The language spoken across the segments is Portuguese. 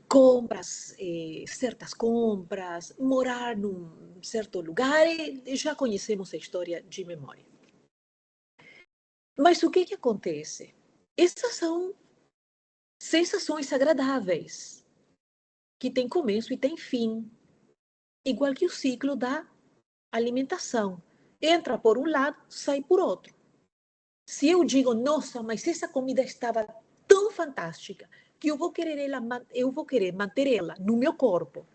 compras, certas compras, morar num certo lugar, e já conhecemos a história de memória. Mas o que acontece? Essas são sensações agradáveis, que têm começo e têm fim, igual que o ciclo da alimentação. Entra por um lado, sai por outro. Se eu digo, nossa, mas essa comida estava tão fantástica, que eu vou querer manter ela no meu corpo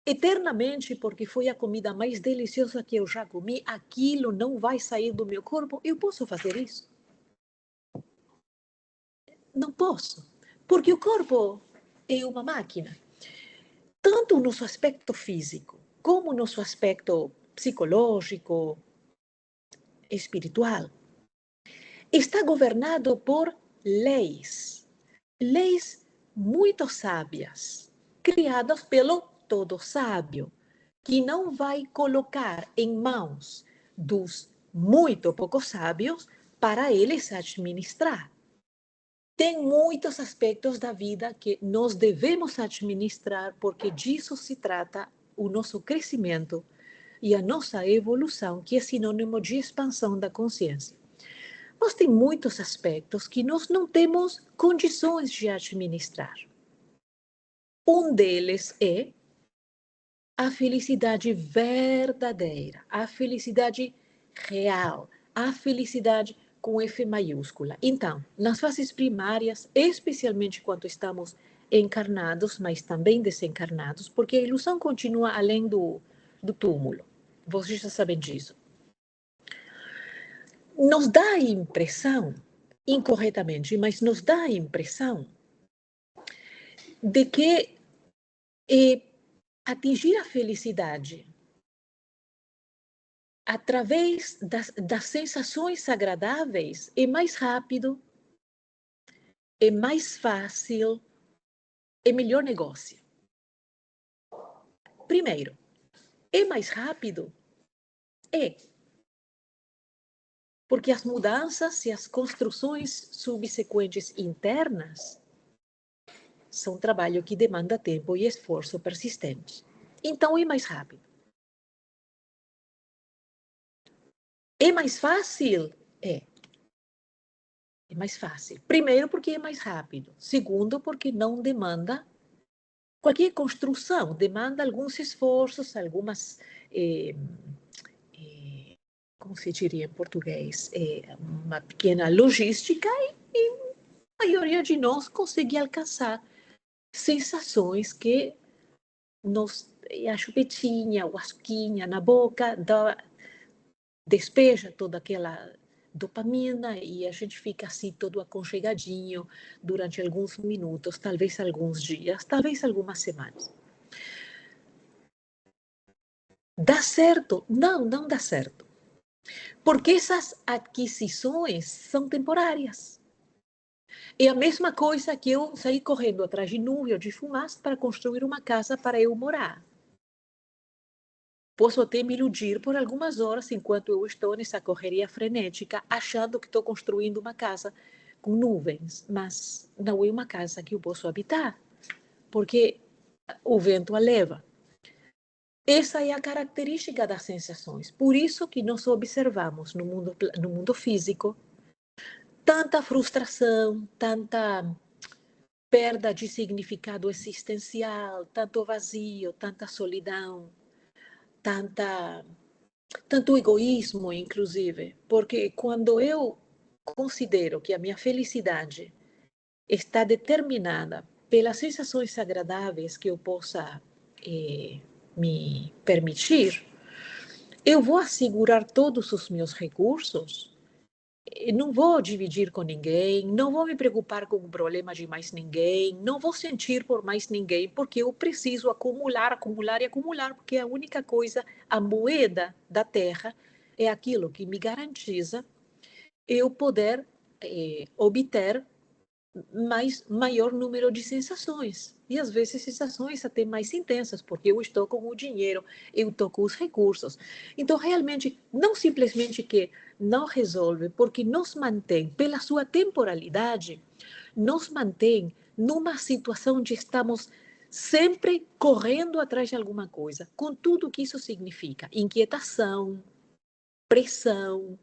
eternamente, porque foi a comida mais deliciosa que eu já comi, aquilo não vai sair do meu corpo, eu posso fazer isso? Não posso, porque o corpo é uma máquina. Tanto no seu aspecto físico, como no seu aspecto psicológico, espiritual, está governado por leis muito sábias, criadas pelo todo sábio, que não vai colocar em mãos dos muito poucos sábios para eles administrar. Tem muitos aspectos da vida que nós devemos administrar, porque disso se trata o nosso crescimento e a nossa evolução, que é sinônimo de expansão da consciência. Mas tem muitos aspectos que nós não temos condições de administrar. Um deles é a felicidade verdadeira, a felicidade real, a felicidade com F maiúscula. Então, nas fases primárias, especialmente quando estamos encarnados, mas também desencarnados, porque a ilusão continua além do túmulo. Vocês já sabem disso. Nos dá a impressão, incorretamente, mas nos dá a impressão de que atingir a felicidade através das sensações agradáveis é mais rápido, é mais fácil, é melhor negócio. Primeiro, é mais rápido? É. Porque as mudanças e as construções subsequentes internas são um trabalho que demanda tempo e esforço persistente. Então, é mais rápido. É mais fácil? É. É mais fácil. Primeiro, porque é mais rápido. Segundo, porque não demanda qualquer construção, demanda alguns esforços, algumas, como se diria em português, uma pequena logística, e a maioria de nós consegue alcançar sensações que a chupetinha, o asquinha na boca, despeja toda aquela dopamina e a gente fica assim todo aconchegadinho durante alguns minutos, talvez alguns dias, talvez algumas semanas. Dá certo? Não, não dá certo. Porque essas aquisições são temporárias. É a mesma coisa que eu sair correndo atrás de nuvem ou de fumaça para construir uma casa para eu morar. Posso até me iludir por algumas horas enquanto eu estou nessa correria frenética, achando que estou construindo uma casa com nuvens, mas não é uma casa que eu posso habitar, porque o vento a leva. Essa é a característica das sensações. Por isso que nós observamos no mundo físico tanta frustração, tanta perda de significado existencial, tanto vazio, tanta solidão, tanto egoísmo, inclusive, porque quando eu considero que a minha felicidade está determinada pelas sensações agradáveis que eu possa me permitir, eu vou assegurar todos os meus recursos, não vou dividir com ninguém, não vou me preocupar com o problema de mais ninguém, não vou sentir por mais ninguém, porque eu preciso acumular, acumular e acumular, porque a única coisa, a moeda da terra, é aquilo que me garantiza eu poder obter maior número de sensações. E às vezes sensações até mais intensas, porque eu estou com o dinheiro, eu estou com os recursos. Então, realmente, não simplesmente que não resolve, porque nos mantém, pela sua temporalidade, nos mantém numa situação onde estamos sempre correndo atrás de alguma coisa, com tudo o que isso significa: inquietação, pressão,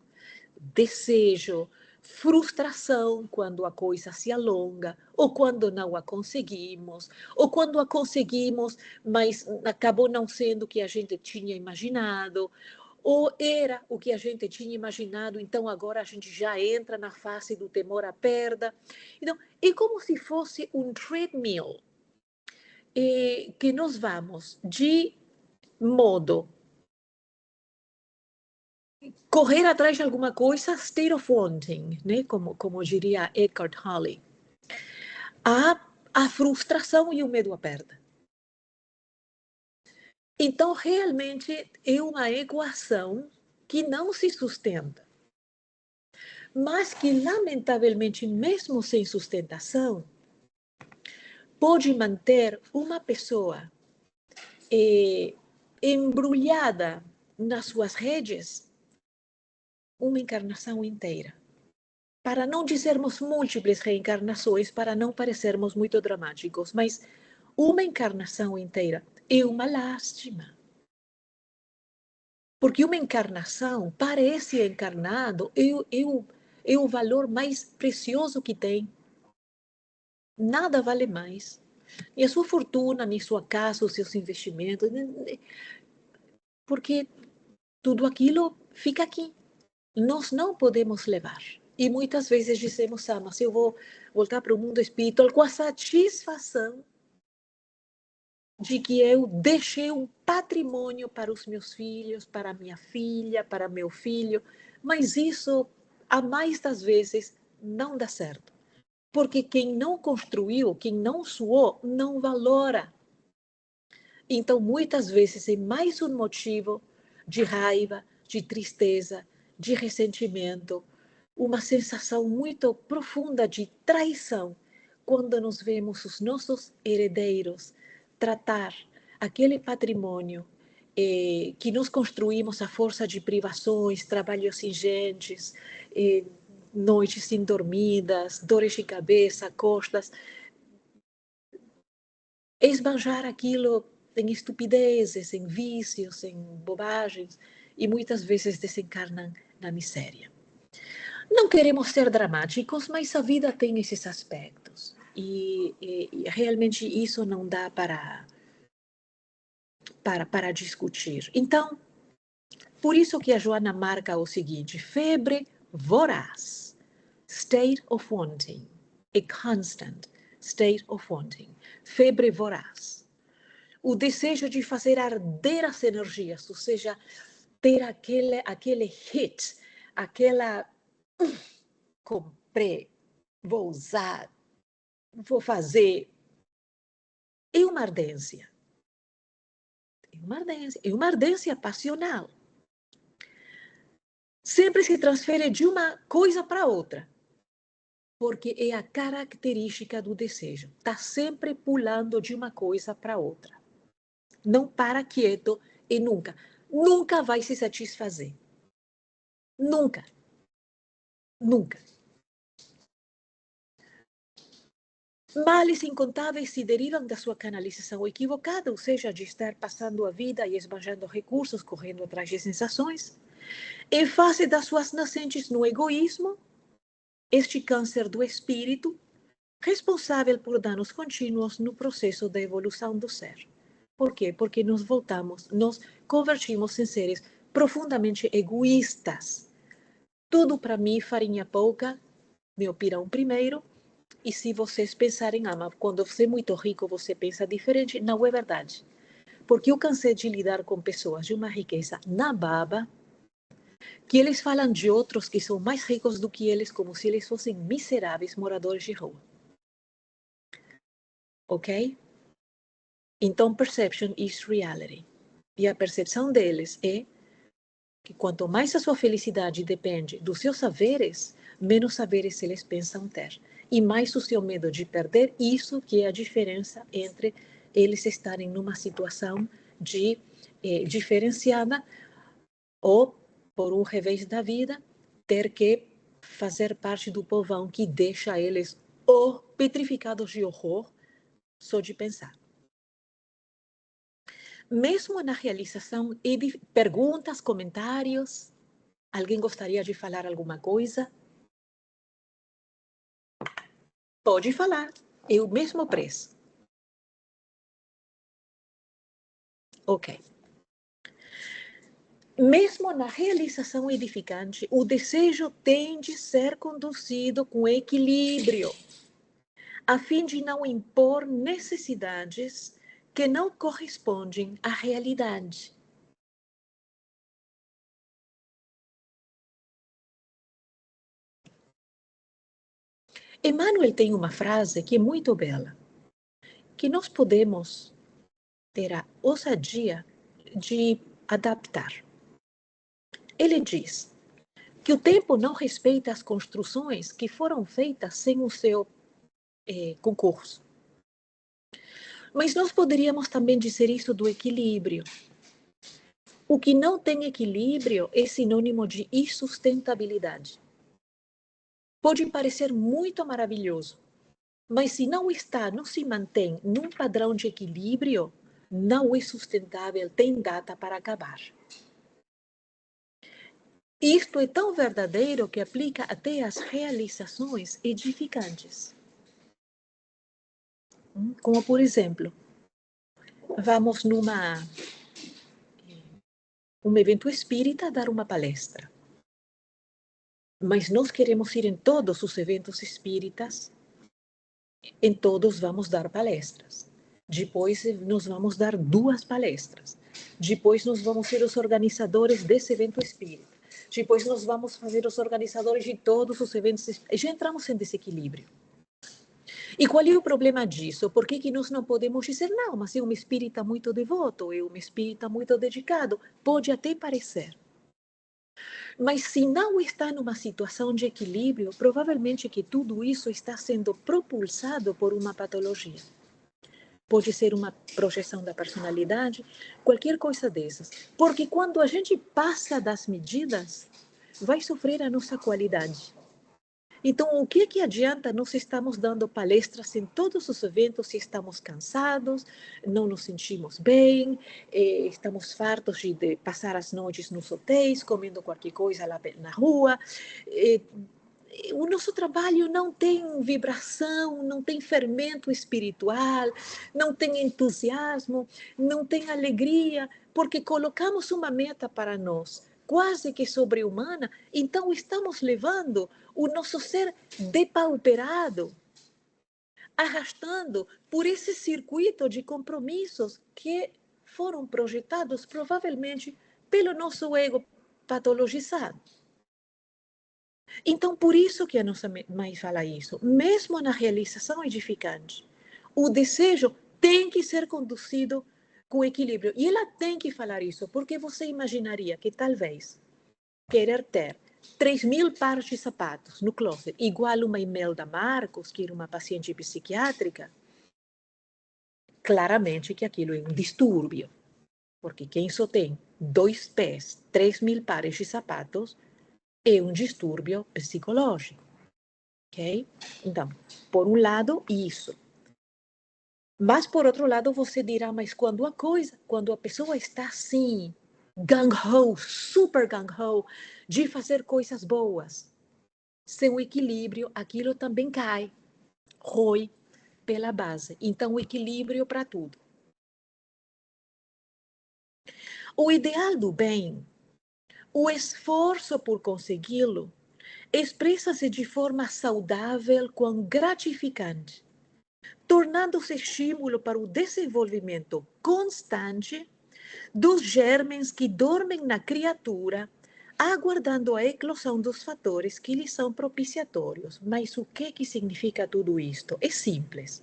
desejo, frustração quando a coisa se alonga, ou quando não a conseguimos, ou quando a conseguimos, mas acabou não sendo o que a gente tinha imaginado, ou era o que a gente tinha imaginado, então agora a gente já entra na fase do temor à perda. Então, é como se fosse um treadmill, que nós vamos de modo correr atrás de alguma coisa, state of wanting, né? como diria Eckhart Tolle, a frustração e o medo à perda. Então, realmente, é uma equação que não se sustenta, mas que, lamentavelmente, mesmo sem sustentação, pode manter uma pessoa embrulhada nas suas redes uma encarnação inteira. Para não dizermos múltiplas reencarnações, para não parecermos muito dramáticos, mas uma encarnação inteira é uma lástima. Porque uma encarnação, para esse encarnado, é o valor mais precioso que tem. Nada vale mais. Nem a sua fortuna, nem sua casa, os seus investimentos, porque tudo aquilo fica aqui. Nós não podemos levar. E muitas vezes dizemos, mas eu vou voltar para o mundo espiritual com a satisfação de que eu deixei um patrimônio para os meus filhos, para minha filha, para meu filho. Mas isso, a mais das vezes, não dá certo. Porque quem não construiu, quem não suou, não valora. Então, muitas vezes, é mais um motivo de raiva, de tristeza, de ressentimento, uma sensação muito profunda de traição, quando nos vemos os nossos herdeiros tratar aquele patrimônio que nós construímos à força de privações, trabalhos ingentes, noites indormidas, dores de cabeça, costas, esbanjar aquilo em estupidezes, em vícios, em bobagens, e muitas vezes desencarnam na miséria. Não queremos ser dramáticos, mas a vida tem esses aspectos. E realmente isso não dá para discutir. Então, por isso que a Joana marca o seguinte: febre voraz, state of wanting, a constant state of wanting, febre voraz. O desejo de fazer arder as energias, ou seja, ter aquele hit, aquela comprei, vou usar, vou fazer. É uma ardência. É uma ardência passional. Sempre se transfere de uma coisa para outra, porque é a característica do desejo. Está sempre pulando de uma coisa para outra. Não para quieto e nunca vai se satisfazer. Nunca. Males incontáveis se derivam da sua canalização equivocada, ou seja, de estar passando a vida e esbanjando recursos, correndo atrás de sensações. Em face das suas nascentes no egoísmo, este câncer do espírito, responsável por danos contínuos no processo da evolução do ser. Por quê? Porque nos convertimos em seres profundamente egoístas. Tudo para mim, farinha pouca, meu pirão primeiro. E se vocês pensarem, mas quando você é muito rico, você pensa diferente, não é verdade. Porque eu cansei de lidar com pessoas de uma riqueza na baba, que eles falam de outros que são mais ricos do que eles, como se eles fossem miseráveis moradores de rua. Ok? Então, perception is reality. E a percepção deles é que quanto mais a sua felicidade depende dos seus saberes, menos saberes eles pensam ter. E mais o seu medo de perder, isso que é a diferença entre eles estarem numa situação diferenciada ou, por um revés da vida, ter que fazer parte do povão que deixa eles ou petrificados de horror, só de pensar. Mesmo na realização, perguntas, comentários, alguém gostaria de falar alguma coisa? Pode falar, é o mesmo preço. Ok. Mesmo na realização edificante, o desejo tem de ser conduzido com equilíbrio, a fim de não impor necessidades que não correspondem à realidade. Emmanuel tem uma frase que é muito bela, que nós podemos ter a ousadia de adaptar. Ele diz que o tempo não respeita as construções que foram feitas sem o seu concurso. Mas nós poderíamos também dizer isso do equilíbrio. O que não tem equilíbrio é sinônimo de insustentabilidade. Pode parecer muito maravilhoso, mas se não está, não se mantém num padrão de equilíbrio, não é sustentável, tem data para acabar. Isto é tão verdadeiro que aplica até às realizações edificantes. Como, por exemplo, vamos um evento espírita dar uma palestra. Mas nós queremos ir em todos os eventos espíritas, em todos vamos dar palestras. Depois nós vamos dar 2 palestras. Depois nós vamos ser os organizadores desse evento espírita. Depois nós vamos fazer os organizadores de todos os eventos espíritas. Já entramos em desequilíbrio. E qual é o problema disso? Por que nós não podemos dizer, não, mas é um espírita muito devoto, é um espírita muito dedicado? Pode até parecer. Mas se não está numa situação de equilíbrio, provavelmente que tudo isso está sendo propulsado por uma patologia. Pode ser uma projeção da personalidade, qualquer coisa dessas. Porque quando a gente passa das medidas, vai sofrer a nossa qualidade. Então, o que adianta nós estamos dando palestras em todos os eventos se estamos cansados, não nos sentimos bem, estamos fartos de passar as noites nos hotéis, comendo qualquer coisa lá na rua. O nosso trabalho não tem vibração, não tem fermento espiritual, não tem entusiasmo, não tem alegria, porque colocamos uma meta para nós, quase que sobre-humana, então estamos levando o nosso ser depauperado, arrastando por esse circuito de compromissos que foram projetados provavelmente pelo nosso ego patologizado. Então, por isso que a nossa mãe fala isso, mesmo na realização edificante, o desejo tem que ser conduzido com equilíbrio. E ela tem que falar isso, porque você imaginaria que talvez querer ter 3.000 pares de sapatos no closet, igual uma Imelda Marcos, que era uma paciente psiquiátrica, claramente que aquilo é um distúrbio. Porque quem só tem 2 pés, 3.000 pares de sapatos, é um distúrbio psicológico, ok? Então, por um lado, isso. Mas, por outro lado, você dirá, mas quando a pessoa está assim, gung-ho, super gung-ho, de fazer coisas boas, sem o equilíbrio, aquilo também cai, rói pela base. Então, o equilíbrio para tudo. O ideal do bem, o esforço por consegui-lo, expressa-se de forma saudável com gratificante, tornando-se estímulo para o desenvolvimento constante dos germens que dormem na criatura, aguardando a eclosão dos fatores que lhes são propiciatórios. Mas o que significa tudo isto? É simples.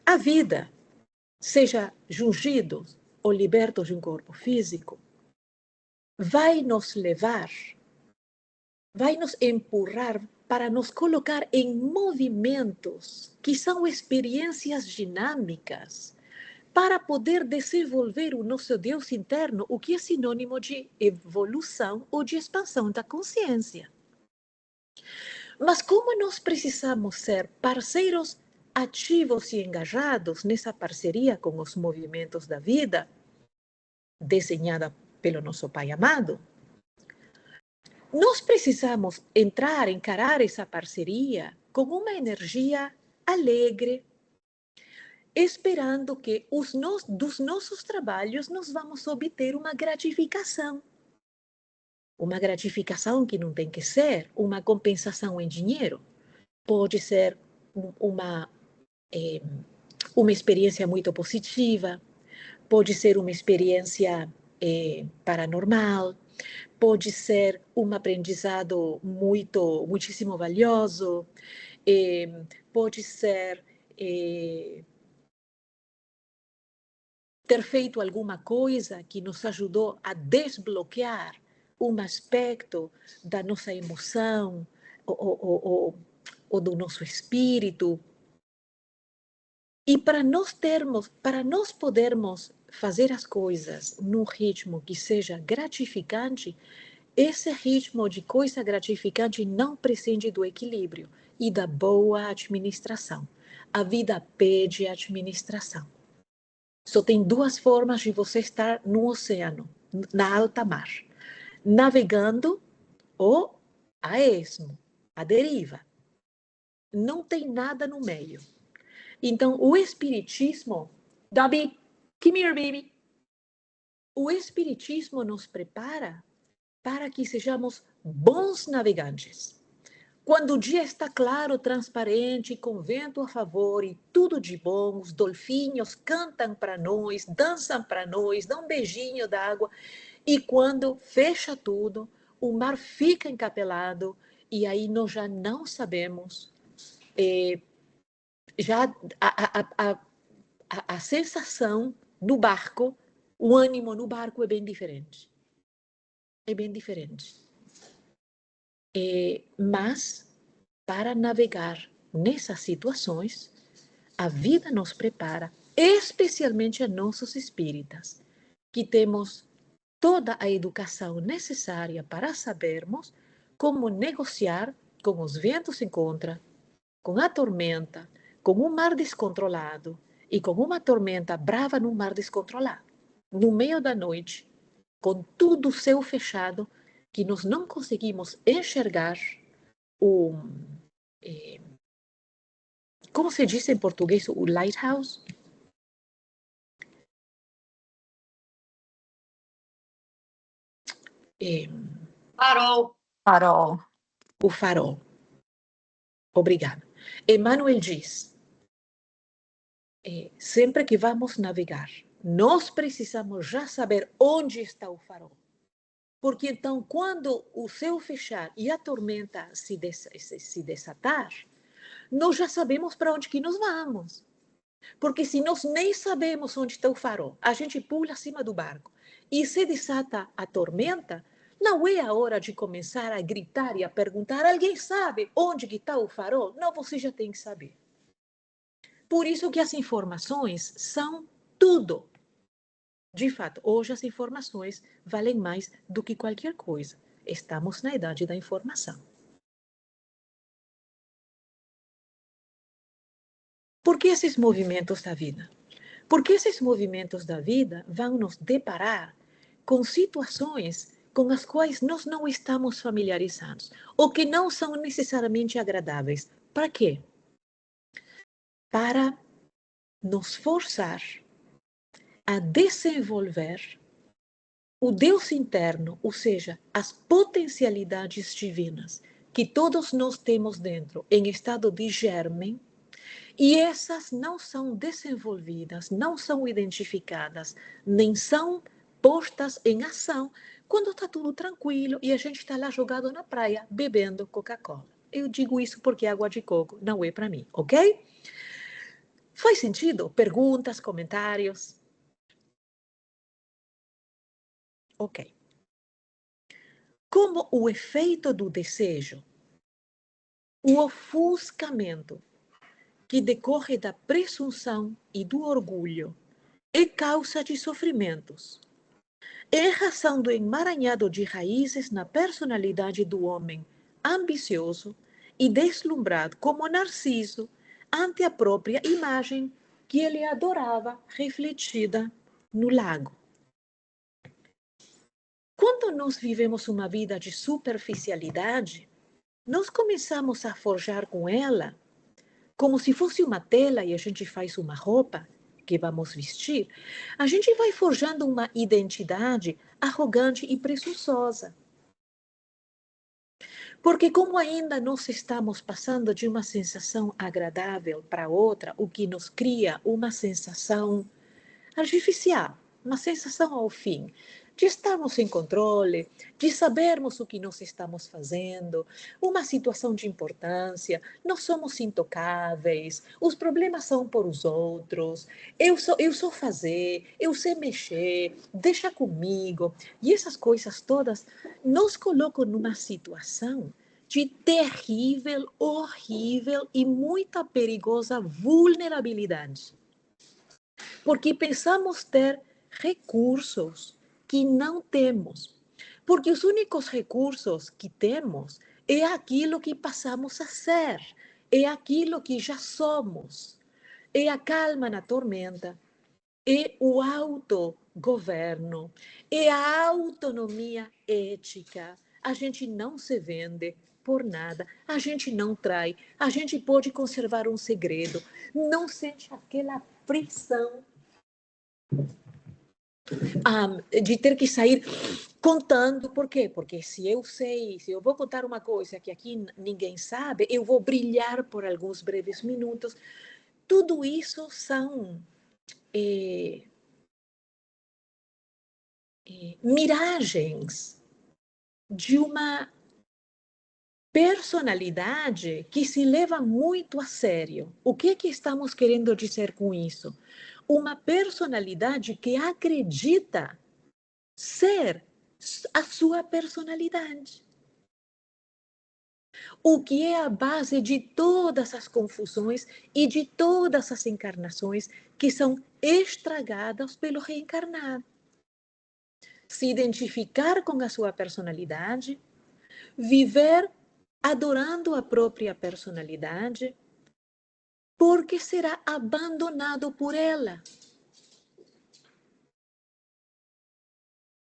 A vida, seja jungidos ou libertos de um corpo físico, vai nos levar, vai nos empurrar para nos colocar em movimentos que são experiências dinâmicas para poder desenvolver o nosso Deus interno, o que é sinônimo de evolução ou de expansão da consciência. Mas como nós precisamos ser parceiros ativos e engajados nessa parceria com os movimentos da vida, desenhada pelo nosso Pai amado, nós precisamos encarar essa parceria com uma energia alegre, esperando que dos nossos trabalhos nós vamos obter uma gratificação. Uma gratificação que não tem que ser uma compensação em dinheiro. Pode ser uma experiência muito positiva, pode ser uma experiência paranormal, pode ser um aprendizado muitíssimo valioso, pode ser ter feito alguma coisa que nos ajudou a desbloquear um aspecto da nossa emoção ou do nosso espírito. E para nós podermos fazer as coisas num ritmo que seja gratificante, esse ritmo de coisa gratificante não prescinde do equilíbrio e da boa administração. A vida pede administração. Só tem duas formas de você estar no oceano, na alta mar: navegando ou a esmo, a deriva. Não tem nada no meio. Então, o Espiritismo, Dobby, come here, baby. O Espiritismo nos prepara para que sejamos bons navegantes. Quando o dia está claro, transparente, com vento a favor e tudo de bom, os golfinhos cantam para nós, dançam para nós, dão um beijinho d'água. E quando fecha tudo, o mar fica encapelado e aí nós já não sabemos. Já a sensação no barco, o ânimo no barco é bem diferente. É bem diferente. Mas, para navegar nessas situações, a vida nos prepara, especialmente a nossos espíritas, que temos toda a educação necessária para sabermos como negociar com os ventos em contra, com a tormenta, com um mar descontrolado e com uma tormenta brava num mar descontrolado, no meio da noite, com tudo o céu fechado, que nós não conseguimos enxergar como se diz em português, o lighthouse? Farol. Farol. O farol. Obrigada. Emmanuel diz, sempre que vamos navegar, nós precisamos já saber onde está o farol. Porque então, quando o céu fechar e a tormenta se desatar, nós já sabemos para onde que nós vamos. Porque se nós nem sabemos onde está o farol, a gente pula acima do barco e se desata a tormenta, não é a hora de começar a gritar e a perguntar: alguém sabe onde está o farol? Não, você já tem que saber. Por isso que as informações são tudo. De fato, hoje as informações valem mais do que qualquer coisa. Estamos na idade da informação. Por que esses movimentos da vida? Porque esses movimentos da vida vão nos deparar com situações com as quais nós não estamos familiarizados, ou que não são necessariamente agradáveis. Para quê? Para nos forçar a desenvolver o Deus interno, ou seja, as potencialidades divinas que todos nós temos dentro em estado de germe, e essas não são desenvolvidas, não são identificadas, nem são postas em ação quando está tudo tranquilo e a gente está lá jogado na praia bebendo Coca-Cola. Eu digo isso porque água de coco não é para mim, ok? Faz sentido? Perguntas, comentários? Ok. Como o efeito do desejo, o ofuscamento que decorre da presunção e do orgulho é causa de sofrimentos. É razão do emaranhado de raízes na personalidade do homem ambicioso e deslumbrado como Narciso ante a própria imagem que ele adorava refletida no lago. Quando nós vivemos uma vida de superficialidade, nós começamos a forjar com ela como se fosse uma tela e a gente faz uma roupa que vamos vestir. A gente vai forjando uma identidade arrogante e presunçosa. Porque como ainda nós estamos passando de uma sensação agradável para outra, o que nos cria uma sensação artificial, uma sensação ao fim, de estarmos em controle, de sabermos o que nós estamos fazendo, uma situação de importância, nós somos intocáveis, os problemas são por os outros, eu sou fazer, eu sei mexer, deixa comigo. E essas coisas todas nos colocam numa situação de terrível, horrível e muita perigosa vulnerabilidade. Porque pensamos ter recursos que não temos. Porque os únicos recursos que temos é aquilo que passamos a ser, é aquilo que já somos, é a calma na tormenta, é o autogoverno, é a autonomia ética. A gente não se vende por nada, a gente não trai, a gente pode conservar um segredo, não sente aquela frição de ter que sair contando. Por quê? Porque se eu sei, se eu vou contar uma coisa que aqui ninguém sabe, eu vou brilhar por alguns breves minutos. Tudo isso são miragens de uma personalidade que se leva muito a sério. O que é que estamos querendo dizer com isso? Uma personalidade que acredita ser a sua personalidade. O que é a base de todas as confusões e de todas as encarnações que são estragadas pelo reencarnado. Se identificar com a sua personalidade, viver adorando a própria personalidade, porque será abandonado por ela.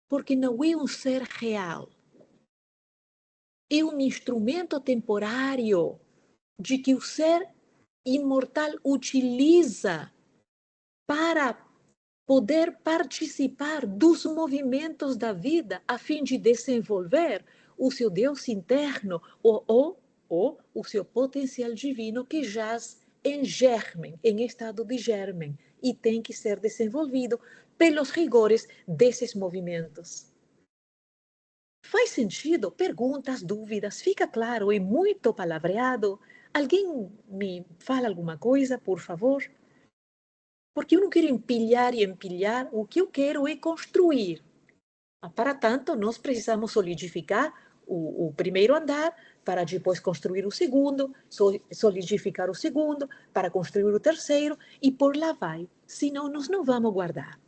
Porque não é um ser real. É um instrumento temporário de que o ser imortal utiliza para poder participar dos movimentos da vida a fim de desenvolver o seu Deus interno ou o seu potencial divino que jaz em germen, em estado de germen, e tem que ser desenvolvido pelos rigores desses movimentos. Faz sentido? Perguntas, dúvidas, fica claro? É muito palavreado? Alguém me fala alguma coisa, por favor? Porque eu não quero empilhar e empilhar, o que eu quero é construir. Para tanto, nós precisamos solidificar o primeiro andar para depois construir o segundo, solidificar o segundo para construir o terceiro e por lá vai. Senão, nós não vamos guardar.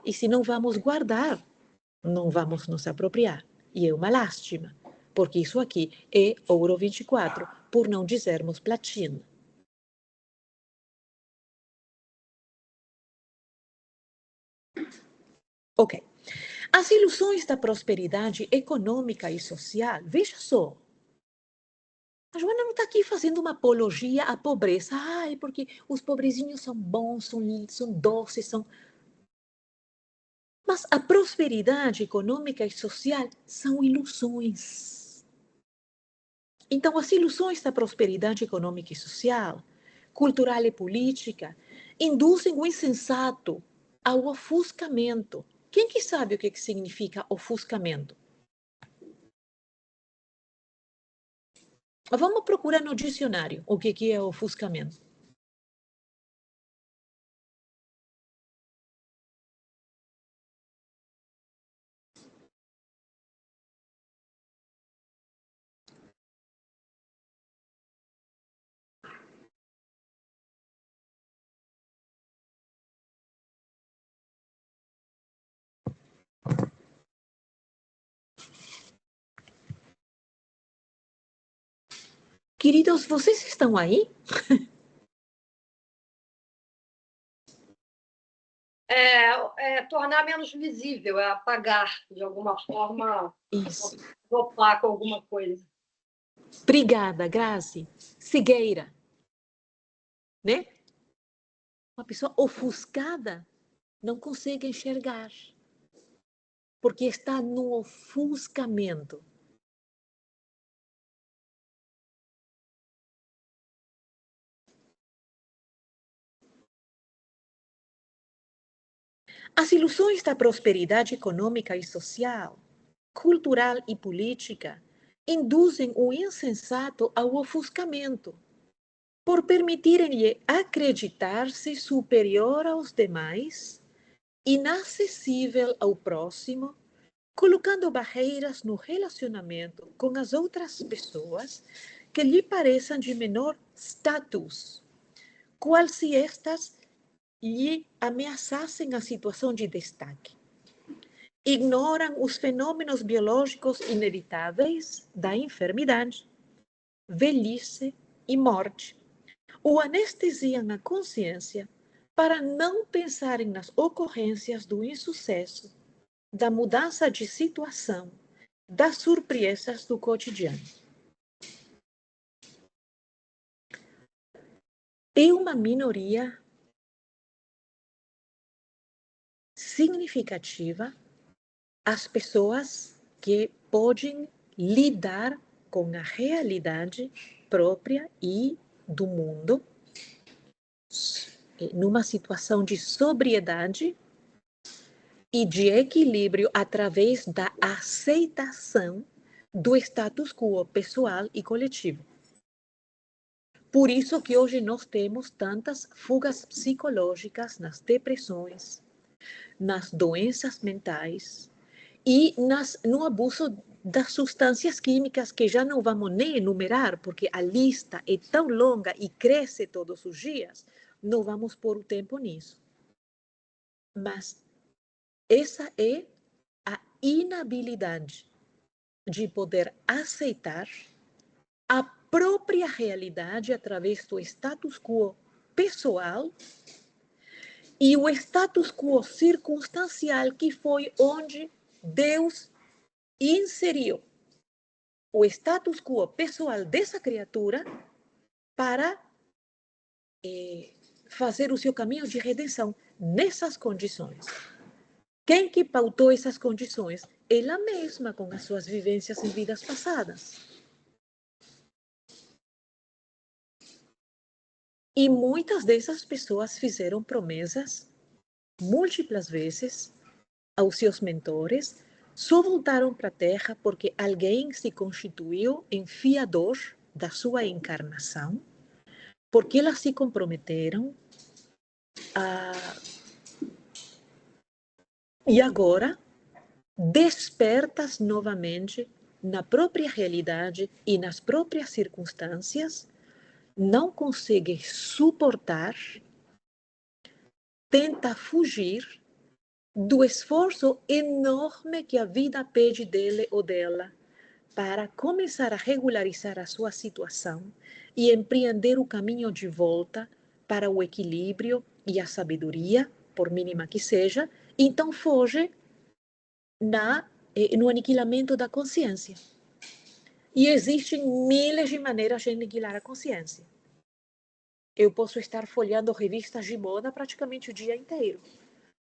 E se não vamos guardar, não vamos nos apropriar. E é uma lástima, porque isso aqui é ouro 24, por não dizermos platina. Ok. As ilusões da prosperidade econômica e social, veja só. A Joana não está aqui fazendo uma apologia à pobreza. Ai, porque os pobrezinhos são bons, são doces, são... Mas a prosperidade econômica e social são ilusões. Então, as ilusões da prosperidade econômica e social, cultural e política, induzem o insensato ao ofuscamento. Quem que sabe o que significa ofuscamento? Vamos procurar no dicionário o que é ofuscamento. Queridos, vocês estão aí? Tornar menos visível, é apagar, de alguma forma, Isso. opaco alguma coisa. Obrigada, Grazi. Cegueira. Né? Uma pessoa ofuscada não consegue enxergar, porque está no ofuscamento. As ilusões da prosperidade econômica e social, cultural e política induzem o insensato ao ofuscamento, por permitirem-lhe acreditar-se superior aos demais, inacessível ao próximo, colocando barreiras no relacionamento com as outras pessoas que lhe pareçam de menor status, qual se estas lhe ameaçassem a situação de destaque. Ignoram os fenômenos biológicos inevitáveis da enfermidade, velhice e morte. O anestesiam a consciência para não pensarem nas ocorrências do insucesso, da mudança de situação, das surpresas do cotidiano. É uma minoria significativa as pessoas que podem lidar com a realidade própria e do mundo numa situação de sobriedade e de equilíbrio através da aceitação do status quo pessoal e coletivo. Por isso que hoje nós temos tantas fugas psicológicas nas depressões, nas doenças mentais e no abuso das substâncias químicas que já não vamos nem enumerar, porque a lista é tão longa e cresce todos os dias, não vamos pôr o tempo nisso. Mas essa é a inabilidade de poder aceitar a própria realidade através do status quo pessoal e o status quo circunstancial que foi onde Deus inseriu o status quo pessoal dessa criatura para fazer o seu caminho de redenção nessas condições. Quem que pautou essas condições? Ela mesma, com as suas vivências em vidas passadas. E muitas dessas pessoas fizeram promessas múltiplas vezes aos seus mentores, só voltaram para a Terra porque alguém se constituiu em fiador da sua encarnação, porque elas se comprometeram e agora despertas novamente na própria realidade e nas próprias circunstâncias, não consegue suportar, tenta fugir do esforço enorme que a vida pede dele ou dela para começar a regularizar a sua situação e empreender o caminho de volta para o equilíbrio e a sabedoria, por mínima que seja, então foge no aniquilamento da consciência. E existem milhares de maneiras de aniquilar a consciência. Eu posso estar folheando revistas de moda praticamente o dia inteiro.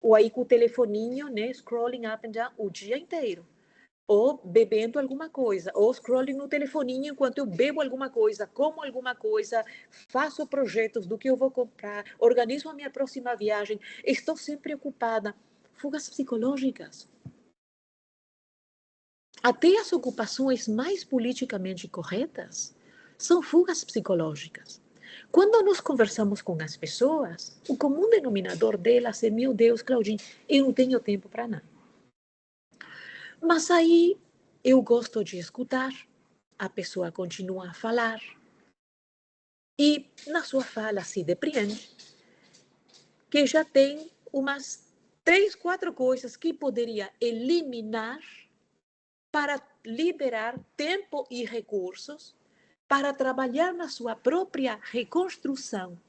Ou aí com o telefoninho, né, scrolling up and down o dia inteiro. Ou bebendo alguma coisa, ou scrolling no telefoninho enquanto eu bebo alguma coisa, como alguma coisa, faço projetos do que eu vou comprar, organizo a minha próxima viagem, estou sempre ocupada. Fugas psicológicas. Até as ocupações mais politicamente corretas são fugas psicológicas. Quando nós conversamos com as pessoas, o comum denominador delas é: meu Deus, Claudine, eu não tenho tempo para nada. Mas aí eu gosto de escutar, a pessoa continua a falar e na sua fala se depreende que já tem umas 3, 4 coisas que poderia eliminar para liberar tempo e recursos para trabalhar na sua própria reconstrução,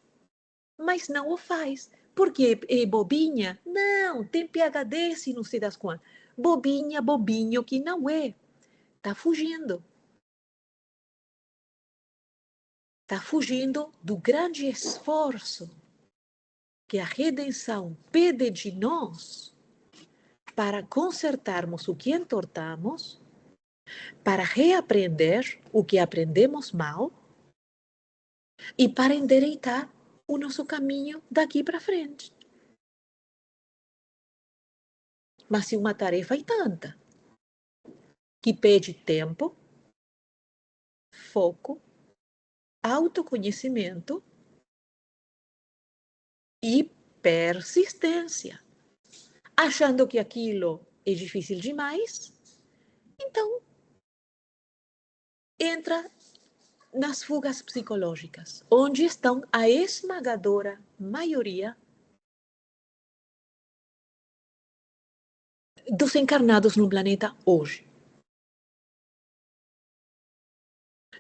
mas não o faz. Porque é bobinha? Não, tem PhD se não se das quantas. Bobinha, bobinho que não é. Está fugindo. Está fugindo do grande esforço que a redenção pede de nós para consertarmos o que entortamos, para reaprender o que aprendemos mal e para endireitar o nosso caminho daqui para frente. Mas se uma tarefa é tanta, que pede tempo, foco, autoconhecimento e persistência. Achando que aquilo é difícil demais, então entra nas fugas psicológicas, onde estão a esmagadora maioria dos encarnados no planeta hoje.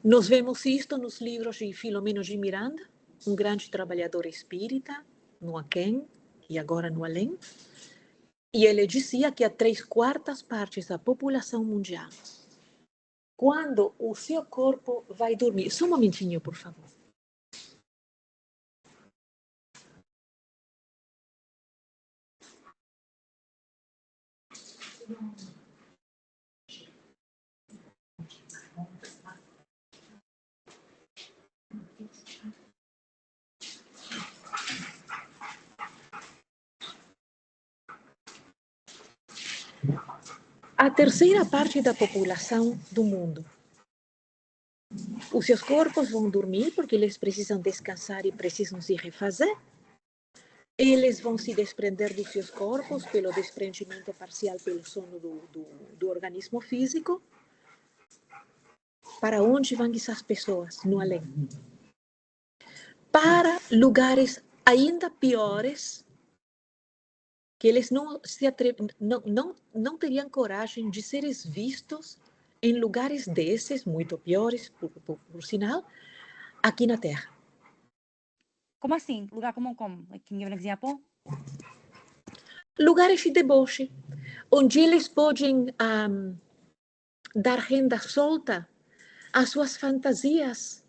Nós vemos isto nos livros de Filomeno de Miranda, um grande trabalhador espírita, no Aquém e agora no Além. E ele dizia que a 3/4 partes da população mundial, quando o seu corpo vai dormir... Só um momentinho, por favor. A 3ª parte da população do mundo, os seus corpos vão dormir porque eles precisam descansar e precisam se refazer. Eles vão se desprender dos seus corpos pelo desprendimento parcial pelo sono do organismo físico. Para onde vão essas pessoas? No além. Para lugares ainda piores, que eles não teriam coragem de serem vistos em lugares desses, muito piores, por sinal, aqui na Terra. Como assim? Lugar como? Like, can you give an example? Lugares de deboche, onde eles podem dar renda solta às suas fantasias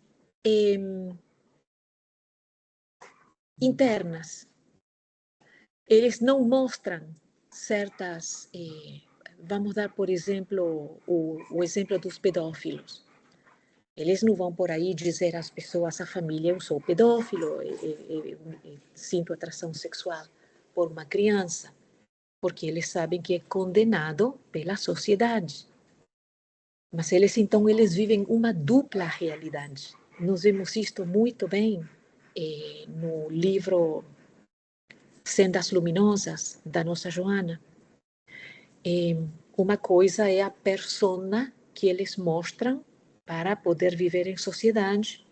internas. Eles não mostram certas... vamos dar, por exemplo, o exemplo dos pedófilos. Eles não vão por aí dizer às pessoas, à família, eu sou pedófilo, sinto atração sexual por uma criança, porque eles sabem que é condenado pela sociedade. Mas eles vivem uma dupla realidade. Nós vemos isto muito bem no livro Sendas Luminosas, da nossa Joana. Uma coisa é a persona que eles mostram para poder viver em sociedade,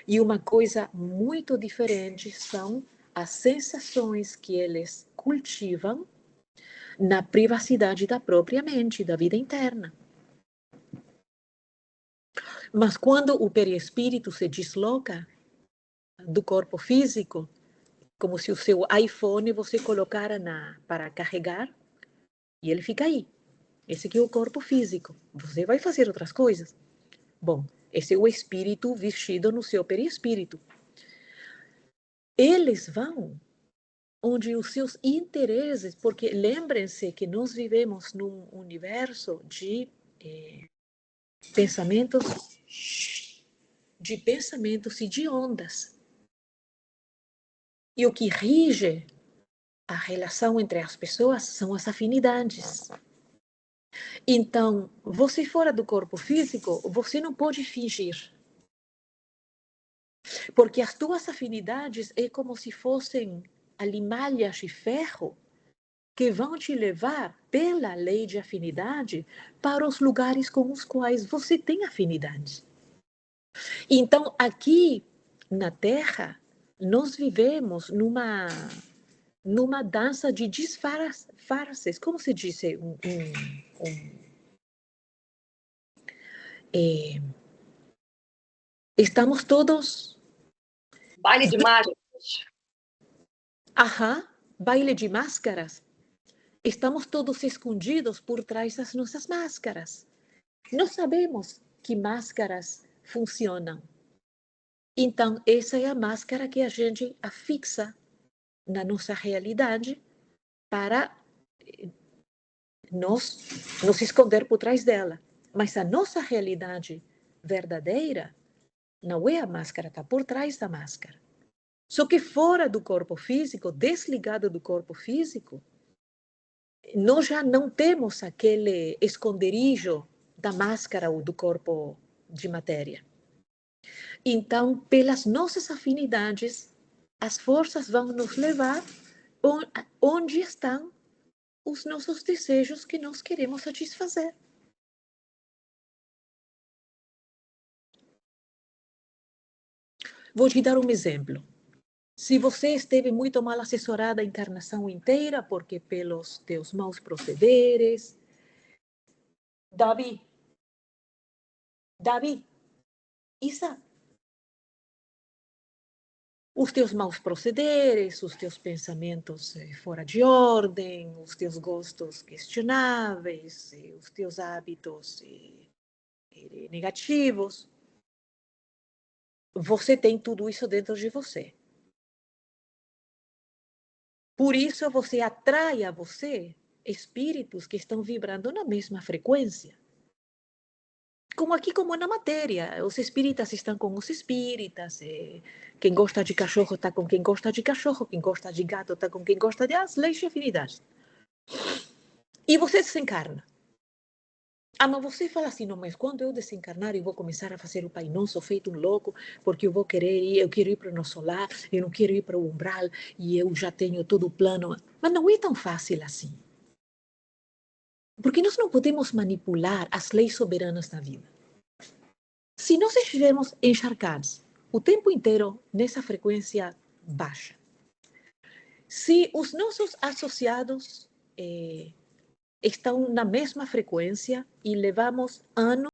e uma coisa muito diferente são as sensações que eles cultivam na privacidade da própria mente, da vida interna. Mas quando o perispírito se desloca do corpo físico, como se o seu iPhone você colocara para carregar, e ele fica aí. Esse aqui é o corpo físico. Você vai fazer outras coisas. Bom, esse é o espírito vestido no seu perispírito. Eles vão onde os seus interesses, porque lembrem-se que nós vivemos num universo de pensamentos e de ondas. E o que rige a relação entre as pessoas são as afinidades. Então, você fora do corpo físico, você não pode fingir. Porque as tuas afinidades é como se fossem alimalhas de ferro que vão te levar, pela lei de afinidade, para os lugares com os quais você tem afinidade. Então, aqui na Terra, nós vivemos numa dança de disfarces. Como se diz? Estamos todos... Baile de máscaras. Aham, baile de máscaras. Estamos todos escondidos por trás das nossas máscaras. Não sabemos que máscaras funcionam. Então, essa é a máscara que a gente afixa na nossa realidade para nos esconder por trás dela. Mas a nossa realidade verdadeira não é a máscara, está por trás da máscara. Só que fora do corpo físico, desligado do corpo físico, nós já não temos aquele esconderijo da máscara ou do corpo de matéria. Então, pelas nossas afinidades, as forças vão nos levar onde estão os nossos desejos que nós queremos satisfazer. Vou te dar um exemplo. Se você esteve muito mal assessorada a encarnação inteira, porque pelos teus maus procederes... Davi, Isa, os teus maus procederes, os teus pensamentos fora de ordem, os teus gostos questionáveis, os teus hábitos negativos. Você tem tudo isso dentro de você. Por isso você atrai a você espíritos que estão vibrando na mesma frequência. Como aqui, como na matéria. Os espíritas estão com os espíritas. Quem gosta de cachorro está com quem gosta de cachorro. Quem gosta de gato está com quem gosta de... As leis de afinidade. E você desencarna. Mas você fala assim, não, mas quando eu desencarnar, eu vou começar a fazer o Pai Nosso feito um louco, porque eu quero ir para o nosso lar, eu não quero ir para o umbral, e eu já tenho todo o plano. Mas não é tão fácil assim. Porque nós não podemos manipular as leis soberanas da vida. Se nós estivermos encharcados o tempo inteiro nessa frequência baixa, se os nossos associados estão na mesma frequência e levamos anos